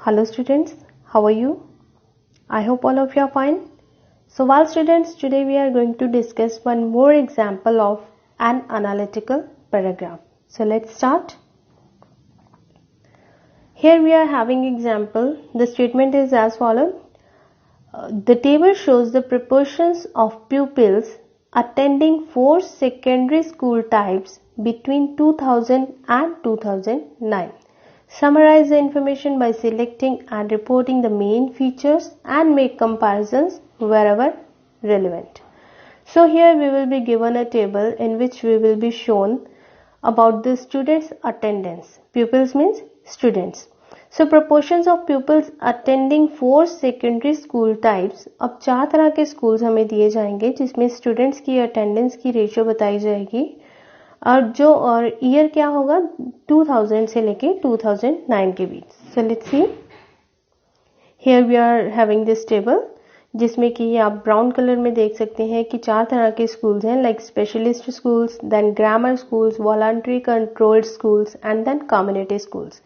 Hello students, how are you? I hope all of you are fine. So while students, today we are going to discuss one more example of an analytical paragraph. So let's start. Here we are having example. The statement is as follows. The table shows the proportions of pupils attending 4 secondary school types between 2000 and 2009. Summarize the information by selecting and reporting the main features and make comparisons wherever relevant. So here we will be given a table in which we will be shown about the students' attendance. Pupils means students. So proportions of pupils attending 4 secondary school types. अब 4 तरह के schools हमें दिए जाएंगे जिसमें students की attendance की ratio बताई जाएगी और ईयर क्या होगा 2000 से लेके 2009 के बीच. So let's see. Here we are having this table जिसमें कि आप ब्राउन कलर में देख सकते हैं कि 4 तरह के स्कूल्स हैं like specialist schools, then grammar schools, voluntary controlled schools and then community schools.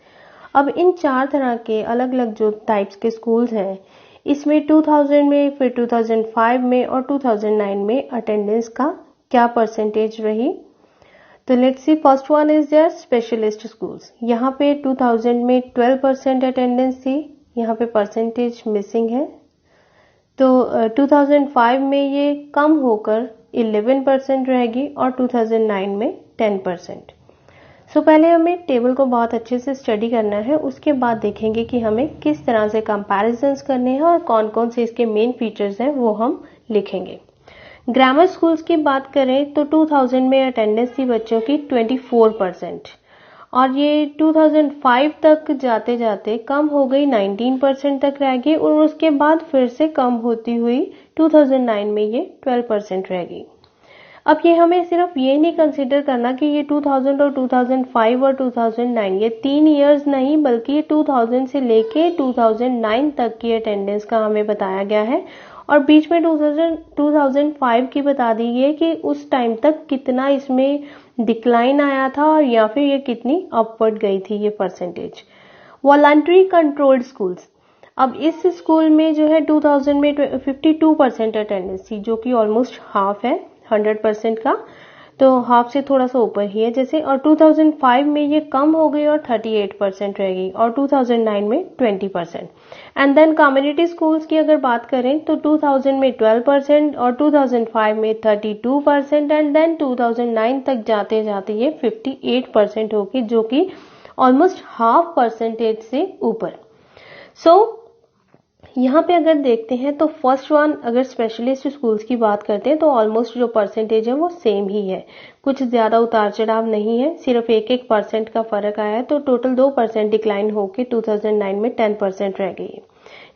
अब इन 4 तरह के अलग अलग जो टाइप्स के स्कूल्स हैं इसमें 2000 में, फिर 2005 में और 2009 में अटेंडेंस का क्या परसेंटेज रही. तो let's see. First one is there specialist schools. यहाँ पे 2000 में 12% अटेंडेंस थी. यहाँ पे परसेंटेज मिसिंग है. तो 2005 में ये कम होकर 11% रहेगी और 2009 में 10%. सो पहले हमें टेबल को बहुत अच्छे से स्टडी करना है. उसके बाद देखेंगे कि हमें किस तरह से कंपैरिजंस करने हैं और कौन कौन से इसके मेन फीचर्स हैं वो हम लिखेंगे. ग्रामर स्कूल्स की बात करें तो 2000 में अटेंडेंस थी बच्चों की 24% और ये 2005 तक जाते जाते कम हो गई 19% तक रह गई और उसके बाद फिर से कम होती हुई 2009 में ये 12% रह गई. अब ये हमें सिर्फ ये नहीं कंसिडर करना कि ये 2000 और 2005 और 2009 ये 3 इयर्स नहीं बल्कि ये 2000 से लेके 2009 तक की अटेंडेंस का हमें बताया गया है और बीच में 2005 की बता दी गई है कि उस टाइम तक कितना इसमें डिक्लाइन आया था और या फिर ये कितनी अपवर्ड गई थी ये परसेंटेज. Voluntary controlled schools. अब इस स्कूल में जो है 2000 में 52% अटेंडेंस थी जो कि ऑलमोस्ट हाफ है 100% का. तो हाफ से थोड़ा सा ऊपर ही है जैसे. और 2005 में ये कम हो गई और 38% रह गई और 2009 में 20%. एंड देन कम्युनिटी स्कूल्स की अगर बात करें तो 2000 में 12% और 2005 में 32% एंड देन 2009 तक जाते जाते ये 58% होगी जो कि ऑलमोस्ट हाफ परसेंटेज से ऊपर. सो यहाँ पे अगर देखते हैं तो फर्स्ट वन अगर स्पेशलिस्ट स्कूल्स की बात करते हैं तो ऑलमोस्ट जो परसेंटेज है वो सेम ही है. कुछ ज्यादा उतार चढ़ाव नहीं है. सिर्फ 1% का फर्क आया है तो टोटल 2% डिक्लाइन होकर 2009 में 10% रह गई.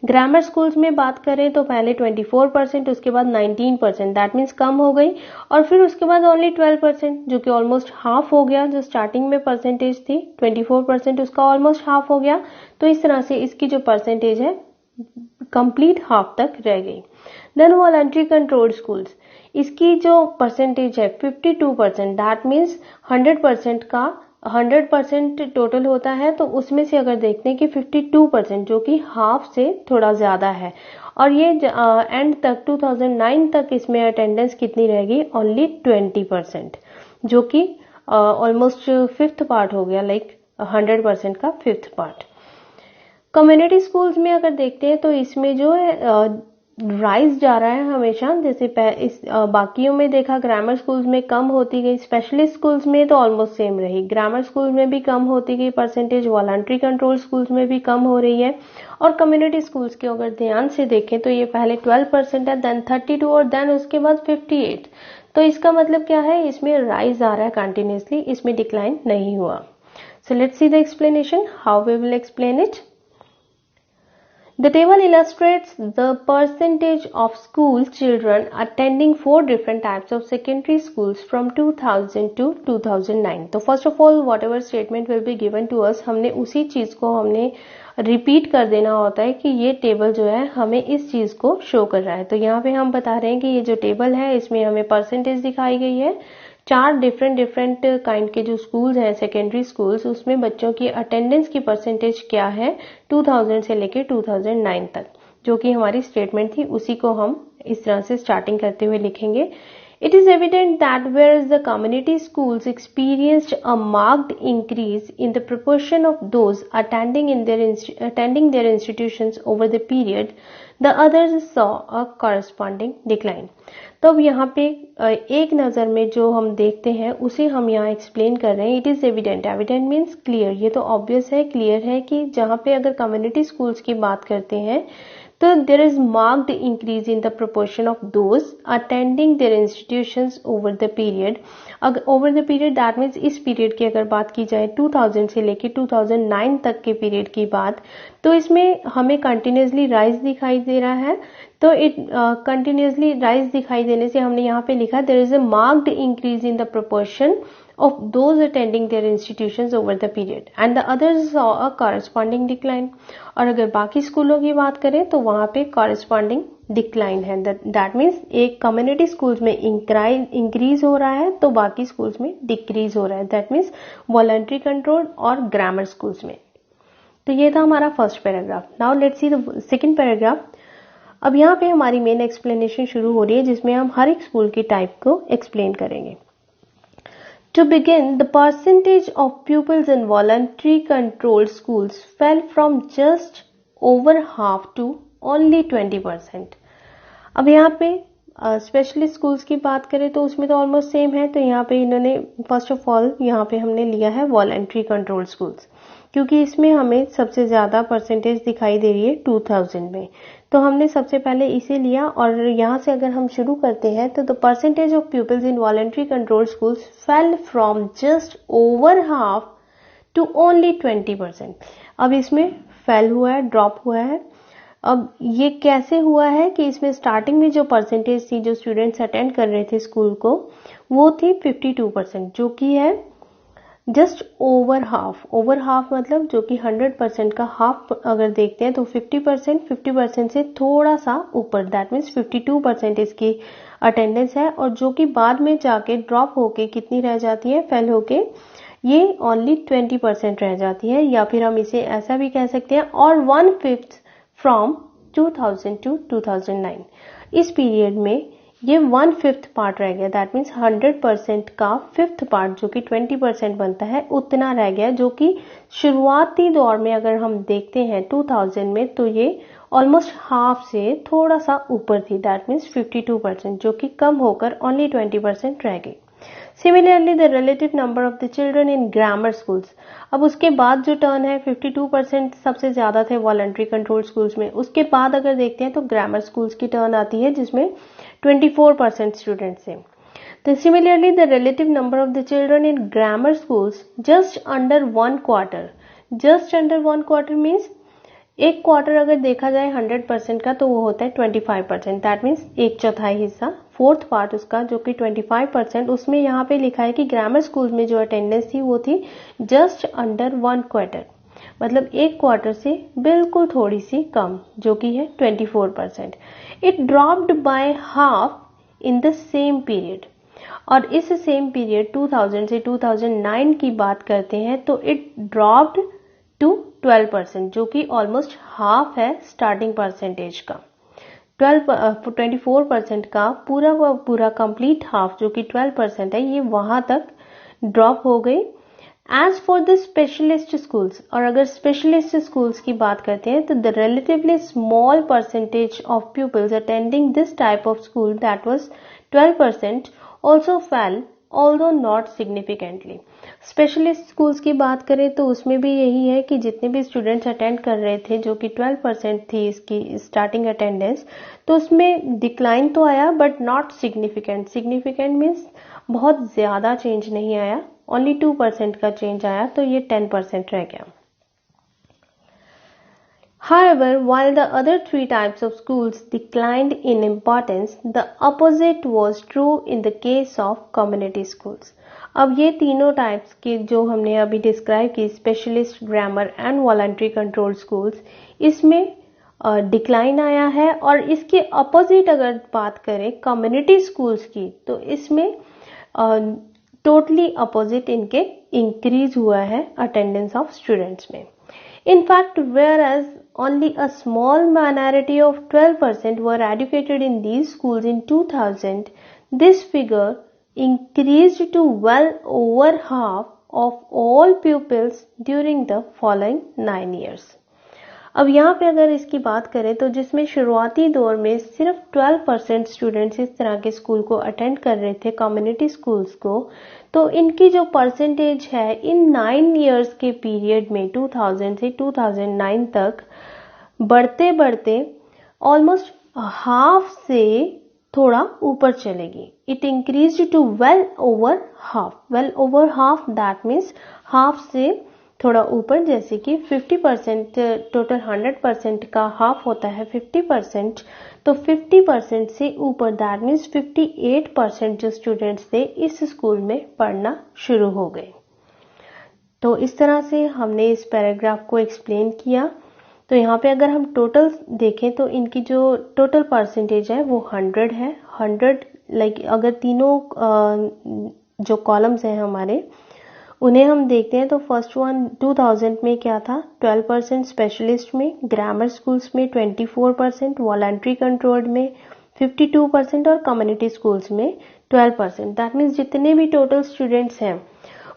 ग्रामर स्कूल्स में बात करें तो पहले 24% उसके बाद 19% दैट मीन्स कम हो गई और फिर उसके बाद ओनली 12% जो कि ऑलमोस्ट हाफ हो गया. जो स्टार्टिंग में परसेंटेज थी 24% उसका ऑलमोस्ट हाफ हो गया. तो इस तरह से इसकी जो परसेंटेज है कंप्लीट हाफ तक रह गई. Then voluntary controlled schools. इसकी जो परसेंटेज है 52% दैट मीन्स 100% का 100% टोटल होता है तो उसमें से अगर देखते हैं कि 52% जो कि हाफ से थोड़ा ज्यादा है और ये एंड तक 2009 तक इसमें अटेंडेंस कितनी रहेगी ओनली 20% जो कि ऑलमोस्ट फिफ्थ पार्ट हो गया लाइक 100% का फिफ्थ पार्ट. कम्युनिटी स्कूल्स में अगर देखते हैं तो इसमें जो है राइज जा रहा है हमेशा. जैसे बाकियों में देखा ग्रामर स्कूल्स में कम होती गई, स्पेशलिस्ट स्कूल्स में तो ऑलमोस्ट सेम रही. ग्रामर स्कूल्स में भी कम होती गई परसेंटेज, वॉलंटरी कंट्रोल स्कूल्स में भी कम हो रही है और कम्युनिटी स्कूल्स के अगर ध्यान से देखें तो ये पहले 12% है देन 32 और देन उसके बाद 58. तो इसका मतलब क्या है इसमें राइज आ रहा है कंटिन्यूसली, इसमें डिक्लाइन नहीं हुआ. So let's see the explanation how we will explain it. The table illustrates the percentage of school children attending 4 different types of secondary schools from 2000 to 2009. तो first of all whatever statement will be given to us हमने उसी चीज को हमने repeat कर देना होता है कि ये टेबल जो है हमें इस चीज को शो कर रहा है. तो यहाँ पे हम बता रहे हैं कि ये जो टेबल है इसमें हमें परसेंटेज दिखाई गई है 4 डिफरेंट काइंड के जो स्कूल्स हैं सेकेंडरी स्कूल्स, उसमें बच्चों की अटेंडेंस की परसेंटेज क्या है 2000 से लेकर 2009 तक, जो कि हमारी स्टेटमेंट थी, उसी को हम इस तरह से स्टार्टिंग करते हुए लिखेंगे। It is evident that whereas the community schools experienced a marked increase in the proportion of those attending their institutions over the period, the others saw a corresponding decline. तो अब यहाँ पे एक नज़र में जो हम देखते हैं उसे हम यहाँ एक्सप्लेन कर रहे हैं। It is evident, evident means clear, ये तो ऑब्वियस है, क्लियर है कि जहाँ पे अगर कम्युनिटी स्कूल्स की बात करते हैं तो there is marked increase in the proportion of those attending their institutions over the period. अगर over the period that means इस पीरियड की अगर बात की जाए 2000 से लेके 2009 तक के पीरियड की बात, तो इसमें हमें कंटिन्यूसली राइज दिखाई दे रहा है। तो कंटिन्यूसली राइज दिखाई देने से हमने यहाँ पे लिखा there is a marked increase in the proportion of those attending their institutions over the period and the others saw a corresponding decline. और अगर बाकी स्कूलों की बात करें तो वहां पे corresponding decline है। that means एक कम्युनिटी स्कूल्स में इंक्रीज हो रहा है तो बाकी स्कूल्स में डिक्रीज हो रहा है। that means वॉलंटरी कंट्रोल और ग्रामर स्कूल्स में। तो ये था हमारा first paragraph. Now let's see the second paragraph. अब यहाँ पे हमारी मेन एक्सप्लेनेशन शुरू हो रही है जिसमें हम हर एक स्कूल की टाइप को एक्सप्लेन करेंगे। To begin, the percentage of pupils in voluntary controlled schools fell from just over half to only 20%. अब यहाँ पे स्पेशलिस्ट स्कूल्स की बात करें तो उसमें तो ऑलमोस्ट सेम है। तो यहाँ पे इन्होंने फर्स्ट ऑफ ऑल यहाँ पे हमने लिया है वॉलंटरी कंट्रोल स्कूल्स, क्योंकि इसमें हमें सबसे ज्यादा परसेंटेज दिखाई दे रही है 2000 में, तो हमने सबसे पहले इसे लिया। और यहाँ से अगर हम शुरू करते हैं तो the percentage of peoples in voluntary control schools fell from just over half to only 20%। अब इसमें फेल हुआ है, ड्रॉप हुआ है। अब ये कैसे हुआ है कि इसमें स्टार्टिंग में जो परसेंटेज थी जो स्टूडेंट्स अटेंड कर रहे थे स्कूल को वो थी 52%, जो कि है just over half. Over half मतलब जो कि 100% का हाफ अगर देखते हैं तो 50% से थोड़ा सा ऊपर, दैट मीन्स 52% इसकी अटेंडेंस है। और जो कि बाद में जाके ड्रॉप होके कितनी रह जाती है, फेल होके ये ओनली 20% रह जाती है, या फिर हम इसे ऐसा भी कह सकते हैं और 1/5 फ्रॉम 2000 टू 2009। इस पीरियड में ये 1/5 पार्ट रह गया, दैट मीन्स 100% का 5th पार्ट जो कि 20% बनता है उतना रह गया, जो कि शुरुआती दौर में अगर हम देखते हैं 2000 में तो ये ऑलमोस्ट हाफ से थोड़ा सा ऊपर थी, दैट मीन्स 52%, जो कि कम होकर ओनली 20% रह गई। Similarly, the relative number of the children in grammar schools, अब उसके बाद जो टर्न है 52% सबसे ज्यादा थे वॉलंटरी कंट्रोल स्कूल्स में। उसके बाद अगर देखते हैं तो ग्रामर स्कूल्स की टर्न आती है जिसमें 24% स्टूडेंट्स हैं। तो similarly, the relative number of the children in grammar schools just under 1/4, just under 1/4 means एक क्वार्टर अगर देखा जाए 100% का तो वो होता है 25%, दैट मीन्स एक चौथाई हिस्सा, 4th पार्ट उसका जो कि 25%। उसमें यहाँ पे लिखा है कि ग्रामर स्कूल में जो अटेंडेंस थी वो थी जस्ट अंडर 1/4, मतलब एक क्वार्टर से बिल्कुल थोड़ी सी कम, जो कि है 24%। It dropped by half in the same period, और इस सेम पीरियड 2000 से 2009 की बात करते हैं तो इट ड्रॉप्ड टू 12%, जो कि ऑलमोस्ट हाफ है स्टार्टिंग परसेंटेज का। 24% का पूरा कंप्लीट हाफ जो कि 12% है, ये वहां तक ड्रॉप हो गई। As for the specialist schools, और अगर स्पेशलिस्ट स्कूल्स की बात करते हैं तो the relatively small percentage of peoples attending this type of school that was 12% also fell although not significantly. Specialist schools की बात करें तो उसमें भी यही है कि जितने भी स्टूडेंट्स अटेंड कर रहे थे जो कि 12% थी इसकी स्टार्टिंग अटेंडेंस, तो उसमें डिक्लाइन तो आया but not significant. Significant means बहुत ज्यादा चेंज नहीं आया, ओनली 2% का चेंज आया, तो ये 10% रह गया। However, while the other 3 types of schools declined in importance, the opposite was true in the case of community schools. अब ये तीनों टाइप्स की जो हमने अभी डिस्क्राइब की, specialist, grammar and voluntary control schools, इसमें डिक्लाइन आया है। और इसके अपोजिट अगर बात करें कम्युनिटी स्कूल्स की तो इसमें टोटली अपोजिट इनके इंक्रीज हुआ है अटेंडेंस ऑफ स्टूडेंट्स में. In fact, whereas only a small minority of 12% were educated in these schools in 2000, this figure increased to well over half of all pupils during the following 9 years. अब यहाँ पे अगर इसकी बात करें तो जिसमें शुरुआती दौर में सिर्फ 12% स्टूडेंट्स इस तरह के स्कूल को अटेंड कर रहे थे, कम्युनिटी स्कूल्स को, तो इनकी जो परसेंटेज है इन 9 इयर्स के पीरियड में 2000 से 2009 तक बढ़ते बढ़ते ऑलमोस्ट हाफ से थोड़ा ऊपर चलेगी. It increase to well over half. Well over half that means half से थोड़ा ऊपर, जैसे कि 50% टोटल 100% का हाफ होता है 50%, तो 50% से ऊपर दैट मीन्स 58% जो स्टूडेंट्स थे इस स्कूल में पढ़ना शुरू हो गए. तो इस तरह से हमने इस पैराग्राफ को एक्सप्लेन किया. तो यहाँ पे अगर हम टोटल देखें तो इनकी जो टोटल परसेंटेज है वो 100 है. 100 लाइक अगर तीनों जो कॉलम्स हैं हमारे उन्हें हम देखते हैं तो फर्स्ट वन 2000 में क्या था, 12% स्पेशलिस्ट में, ग्रामर स्कूल्स में 24%, वॉलंटरी कंट्रोल्ड में 52% और कम्युनिटी स्कूल्स में 12%. दैट मीन्स जितने भी टोटल स्टूडेंट्स हैं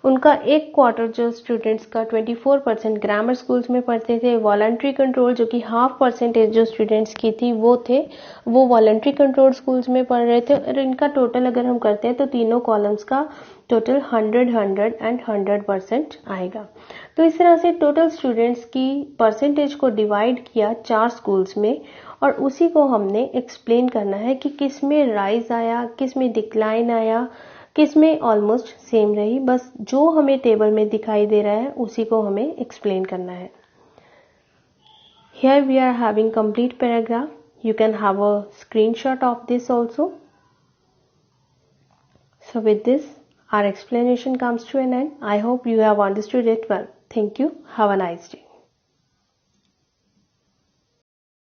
उनका एक क्वार्टर जो स्टूडेंट्स का 24% ग्रामर स्कूल्स में पढ़ते थे. वॉलंटरी कंट्रोल जो कि हाफ परसेंटेज जो स्टूडेंट्स की थी वो वॉलंटरी कंट्रोल स्कूल्स में पढ़ रहे थे. और इनका टोटल अगर हम करते हैं तो तीनों कॉलम्स का टोटल 100, 100 एंड 100% आएगा. तो इस तरह से टोटल स्टूडेंट्स की परसेंटेज को डिवाइड किया 4 स्कूल्स में और उसी को हमने एक्सप्लेन करना है कि किस में राइज आया, किस में डिक्लाइन आया, किस में ऑलमोस्ट सेम रही. बस जो हमें टेबल में दिखाई दे रहा है उसी को हमें एक्सप्लेन करना है. Here we are having complete paragraph. You can have a screenshot of this also. So with this, our explanation comes to an end. I hope you have understood it well. Thank you. Have a nice day.